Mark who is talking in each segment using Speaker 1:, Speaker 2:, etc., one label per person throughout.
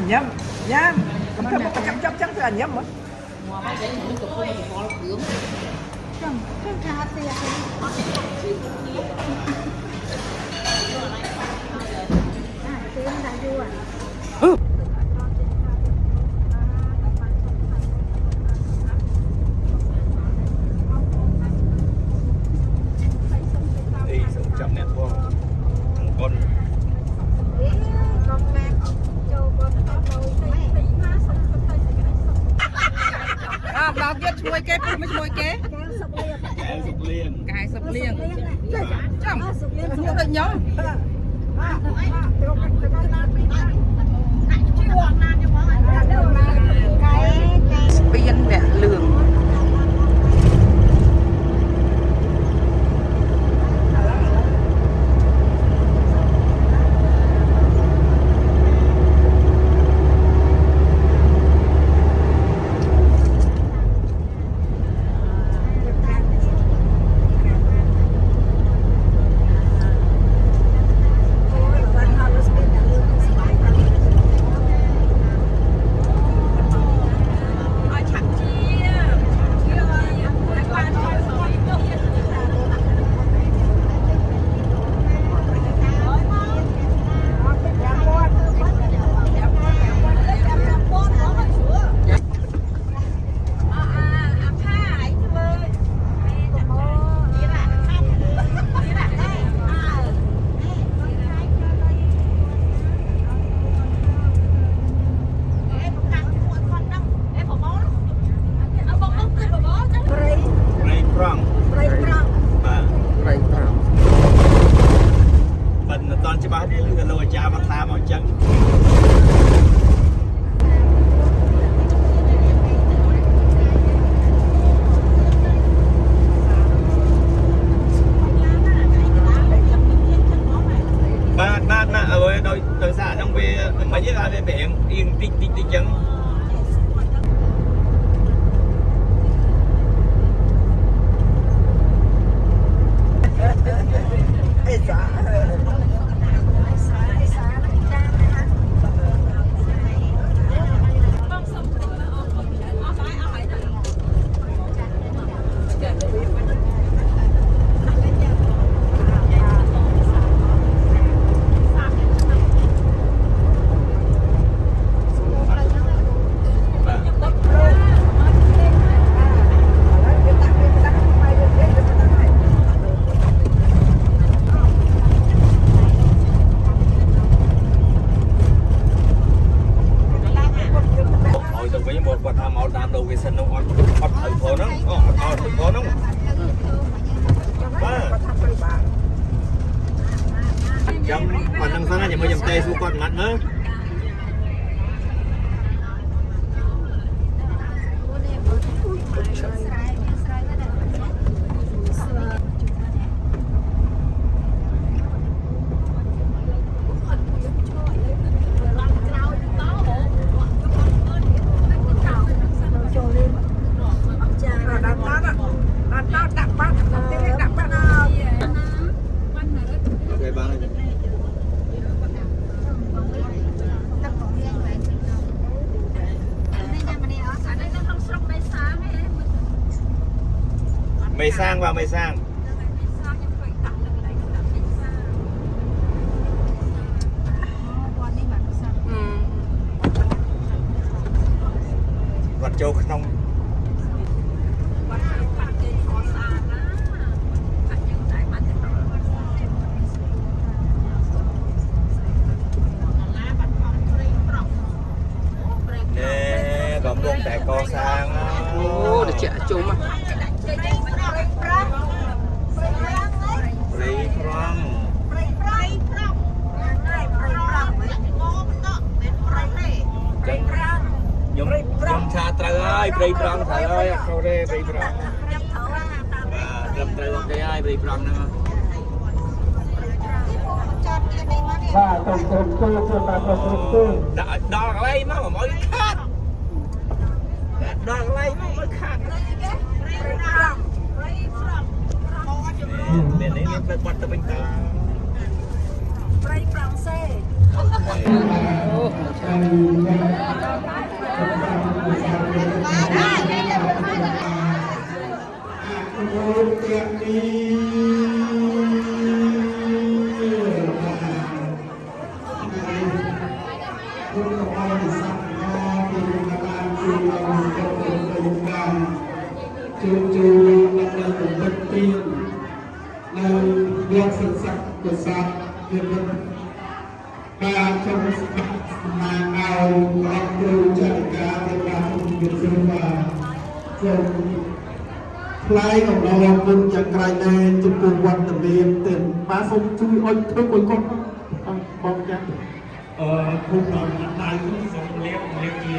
Speaker 1: nhâm nhâm cầm thêm một cái chấm chấm thì nhâm mà đó kia chui cái mới chui cái cài sập liêng chậm mua được nhớ biên vẹn lường đôi xa trong về mấy cái là về biển yên tích chân còn đang sang nhà mới dầm tê xuống con mặn nữa mày sang vào mày sang vật châu không nè còn luôn tại co sang
Speaker 2: ô để chạy chung mà nhom cha trời ơi bầy prong trời ơi câu đây bầy prong đâm trời con cái ai bầy prong nữa đo cái mà mỗi khác ដល់កន្លែងមកខាត់មាននេះមានបាត់ទៅវិញតាប្រៃប្រង់សេ
Speaker 3: จูនៅកំពង់ពីននៅយកសិក្សាកសាប់វាមិនបានចំស្មារតីឲ្យអត់គ្រូចរិកាទៅបានវិទ្យាបាទសូមថ្លែងអំណរគុណយ៉ាងក្រៃលែងចំពោះវត្តមានទាំងបាទសូមជួយឲ្យធ្វើឲ្យគាត់បងចាស់គុំដល់ដៃសូមលាបជា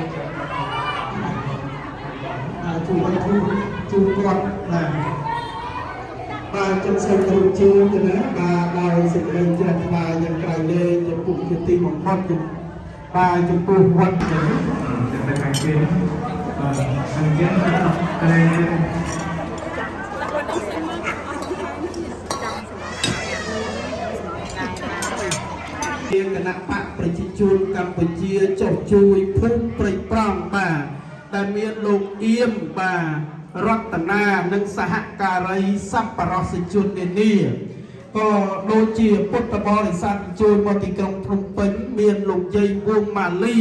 Speaker 3: ជួយគាត់បាទខ្ញុំសូមគោរពជូនទៅណាបាទដោយសេចក្តីជ្រះថ្លាយ៉ាងក្រៃលែងចំពោះជាទីបំផុតបាទចំពោះវត្តនេះតែខាងគេខាងគេតែជាគណៈបកប្រជាជនកម្ពុជាចុះជួយភូមិព្រៃប្រង់បាទដែលមានលោកអៀមបាទរតនានិងសហការីសប្បុរសជននានាក៏ដូចជាពុទ្ធបរិស័ទជួយមកទីក្រុងភ្នំពេញមានលោកយាយវងម៉ាលី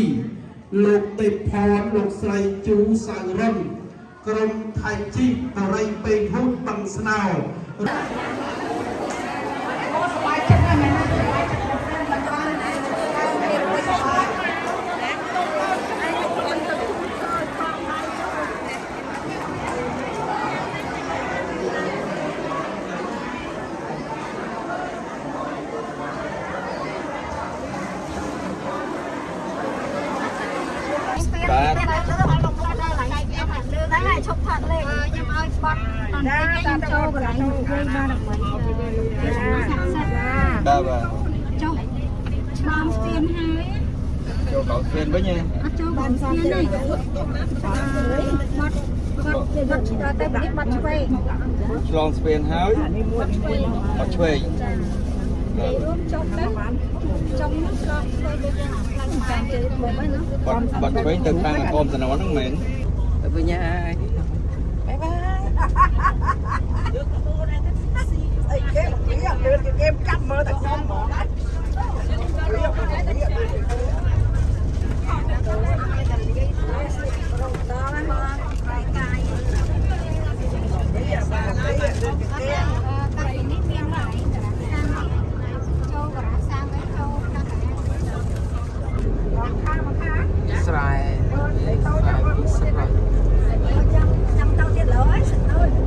Speaker 3: លោកទេពផនលោកស្រីជូសៅរឹងក្រុមថៃជីបរិយពេងហូតបឹងស្នោ
Speaker 2: បាទ
Speaker 4: ដែរឈប់ផាត់លេងខ្ញុំឲ្យស្បត់តន្ត្រីខ្ញុំចូលកន្លែងនិយាយបានតែមិន
Speaker 2: បាទបាទ
Speaker 4: ចុះឆ្លងស្ពានហើយ
Speaker 2: ចូលកោស្ពានវិញហ៎
Speaker 4: អត់ចូលបានស្ពានទេបាត់ទៅនេះបាត់ឆ្វេង
Speaker 2: ឆ្លងស្ពានហើយបាត់ឆ្វេង
Speaker 4: រួមចុះទៅចុងនោះឆ្លងឆ្វេងដូចយ៉ាងខ្លាំងតែជើងមកហ្នឹង
Speaker 2: បាត់ឆ្វេងទៅខាងអមតំណហ្នឹងមែនទៅវិញហើយ
Speaker 4: បាយបាយអីគេគេចាប់មើលតែខ្ញុំហ្មង
Speaker 2: ស្រែ
Speaker 4: ចាំទៅទៀតលើហើយសិនទៅ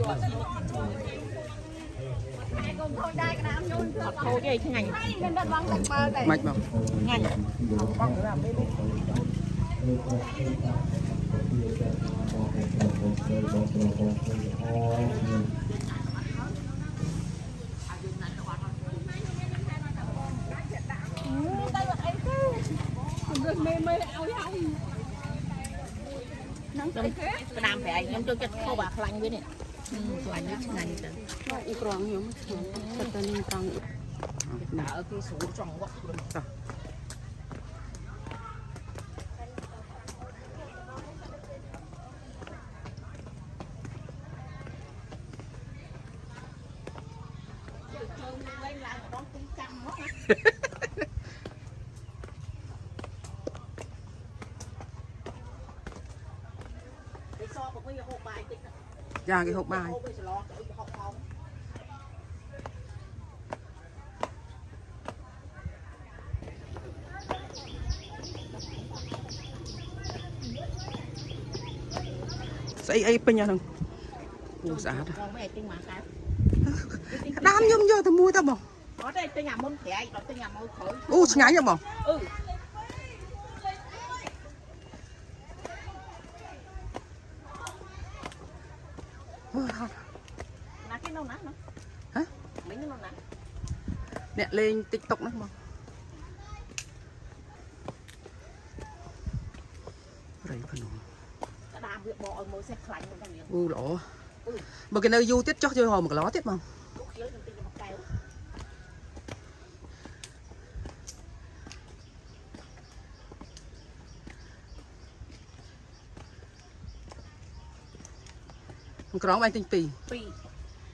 Speaker 5: thôi cái ngành
Speaker 6: mạch vào
Speaker 5: ngành cái đam phải anh em cho chất khô bạc lạnh với nè lạnh nhất ngành
Speaker 6: อีกรองอยู่ปัตตานีกรอง
Speaker 5: ở cái số trong quá
Speaker 6: ra cái hộp bài xây ấy bên nhà thằng u xả đam nhung vô tao mua tao bỏ
Speaker 5: ở đây tôi nhà môn thẻ đó tôi nhà môn khởi
Speaker 6: u ngái nhá bỏ
Speaker 5: là cái nâu nát nó
Speaker 6: hả
Speaker 5: mấy cái nâu nát
Speaker 6: nè lên TikTok nó mà rồi phần
Speaker 5: cái đam việc bỏ mồi xe lạnh một cái
Speaker 6: u lỗ mà cái nơi du tiết cho chơi hồi một cái ló tiết mà một cái anh tinh tì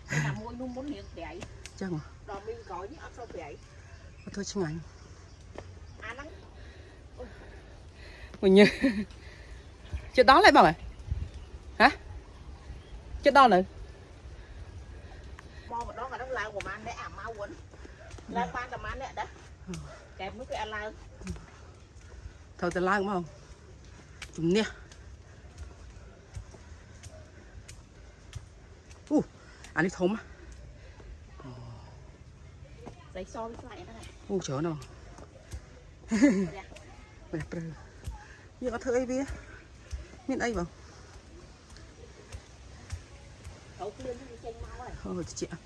Speaker 5: là môi nung muốn hiện vậy
Speaker 6: chắc mà
Speaker 5: rồi mình gọi với ấp sao vậy
Speaker 6: thôi chứ ngành
Speaker 5: nắng
Speaker 6: mình như chuyện đó lại bảo này hả chuyện đó nữa
Speaker 5: bo đó là nó lao của man để mau quấn lao pan tầm man đấy đó kẹp mấy cái ăn lao
Speaker 6: thôi tao lao đúng không chúng nè anh đi thốn á
Speaker 5: giấy so với lại này
Speaker 6: chỗ nào như có thơi bia miền ấy vào chị ạ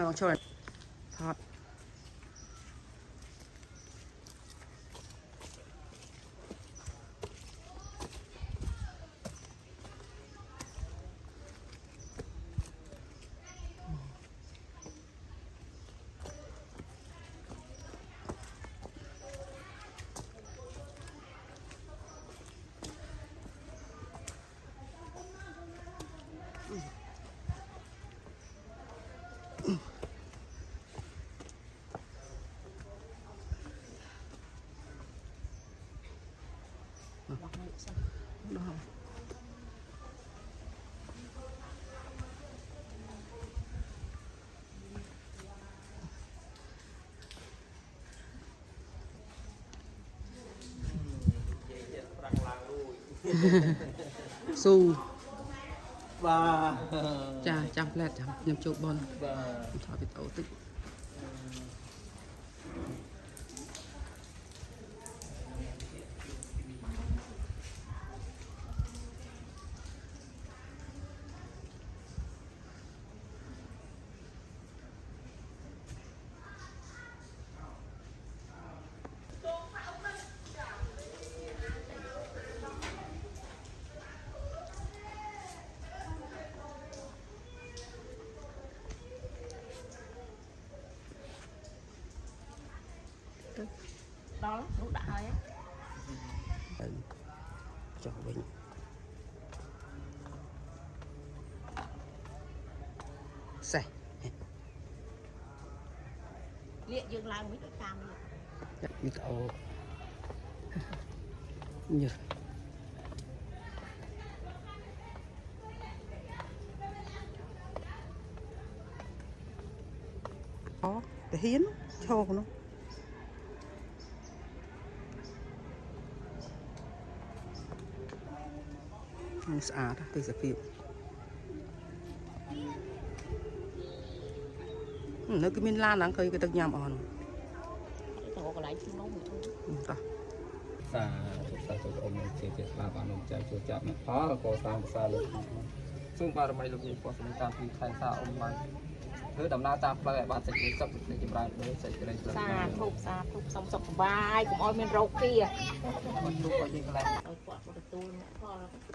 Speaker 6: ลองช่วยทอดđó su
Speaker 2: và
Speaker 6: cha chăm lẹt chăm nhầm chỗ bon thọ bị tổ tích
Speaker 5: đó lúc đã hơi á
Speaker 6: ទៅចុះវិញសេះ
Speaker 5: លាកយើងឡើងវិញទៅតាមលាក
Speaker 6: វីដេអូញើសអូទៅហ៊ានឈោនោះស្អាតទេសភាពនៅគឺមានឡានឡើងឃើញគេទឹកញ៉ាំអស់នោះ
Speaker 5: ទៅកន្លែងជុំនោះ
Speaker 6: តោះ
Speaker 2: សាសុខអមជាស្លាប់អនុចាំជួយចាប់មកផលក៏សាងភាសាលោកសូមបារមីលោកយាយពោះសំតាមពីខែសាអមបានធ្វើដំណើរតាមផ្លូវឲ្យបានសេចក្តីសុខសេចក្តីចម្រើនដូចសេចក្តីផ្លូវ
Speaker 5: សាធុសុំសុខសប្បាយកុំឲ្យមានរោគទា
Speaker 2: អត់លោកក៏យើងកន្លែង
Speaker 5: ឲ្យគាត់ទទួលផល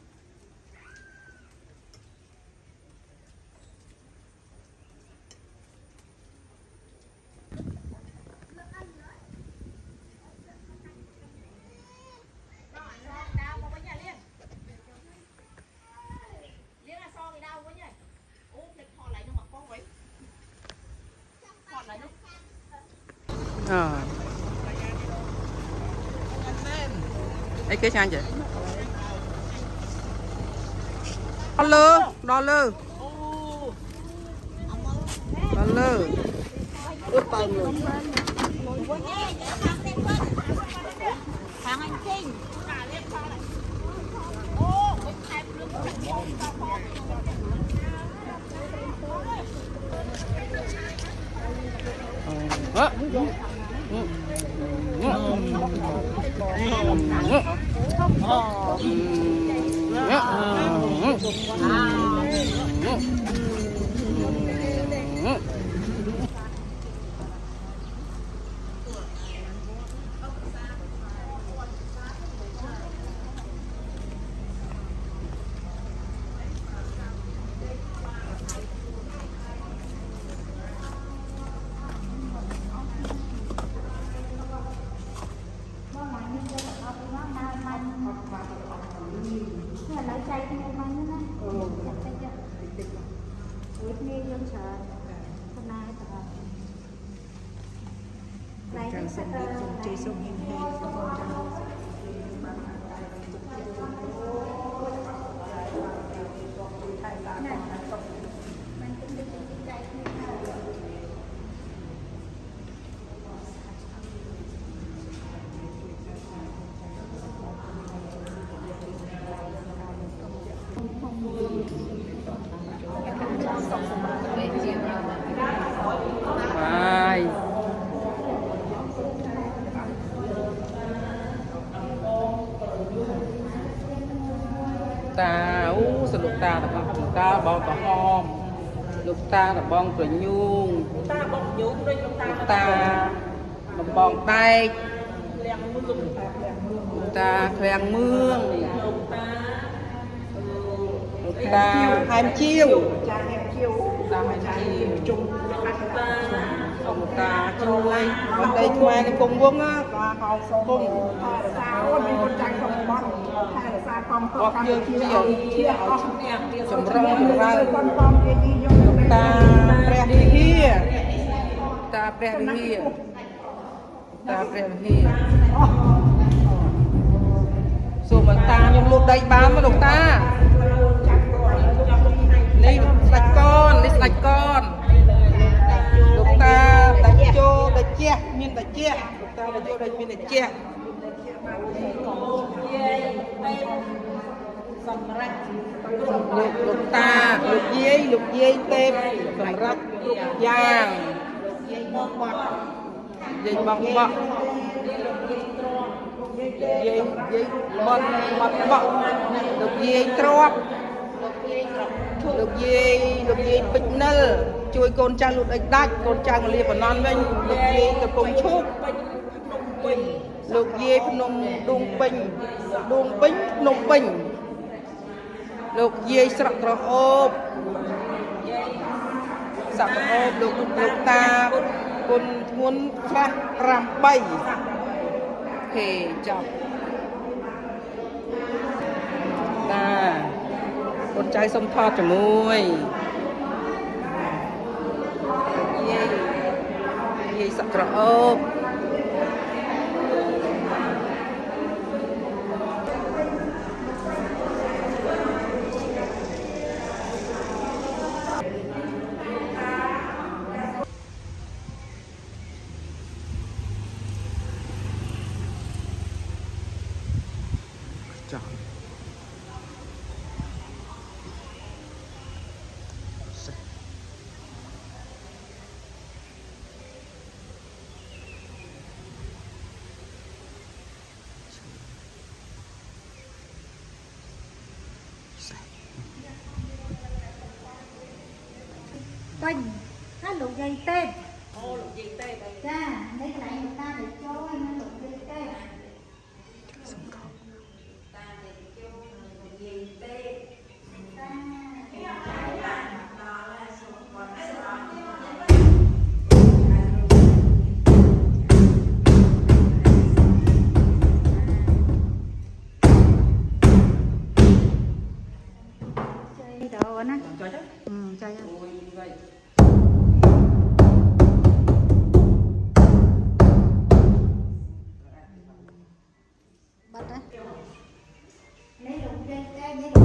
Speaker 6: អីគេឆ្ងាញ់ចេះដល់លើដល់លើដល់លើអឺបើមើល
Speaker 5: ខាងអញចេញកាលៀបផលអូមិនខែព្រឹកផង
Speaker 6: បាយតាអូសលោកតារបស់លោកតាបងក្រហមលោកតារបស់ប្រញូងតាបងញូងដូចលោកតាដំបងដែកលោកតាឃ្លាំងមឿងលោកតាហែមជាវចាហែមជាវតាហែមជាវជុំលោកតាជួយបតីខ្មែរនៅគុំវងណាក៏ហៅសុំគុំថែរក្សាអូនមានคนចាញ់ក្នុងបត់ថែរក្សាកំកប់យើងជាអស់គ្នាចម្រុងចម្រើនកំជាយីយកតាព្រះវិហារតាព្រះវិហារតាព្រះវិហារសូមតាខ្ញុំលូកដីបានមកលោកតានេះស្ដាច់កននេះស្ដាច់កនលោកតាដាច់ជោដាច់ជះមានដាច់ជះលោកតាដាច់ជោដាច់មានដាច់ជះសម្រាប់លោកតាលោកយាយទេពសម្រាប់គ្រប់យ៉ាងយាយបងបក់យាយបត់បក់លោកយាយទ្របលោកយាយពេជ្រនិលជួយកូនចៅលូតអិចដាច់កូនចៅមកលាបណ្ណន់វិញលោកយាយកំពុងឈូកលោកយាយភ្នំដួងពេញភ្នំពេញលោកយាយស្រក់ក្រអូបសាក់ក្រអូបលោកតាគុណធ្ងន់ខ្លះ8អូខេចប់ con trai sông thọ cho mui ye sạc rõ ốp
Speaker 4: quanh hát lục dây tên cha mấy cái này người ta để cho anh lục dây tên chơi đồ nè chơi chơi bật đấy lấy lục dây tên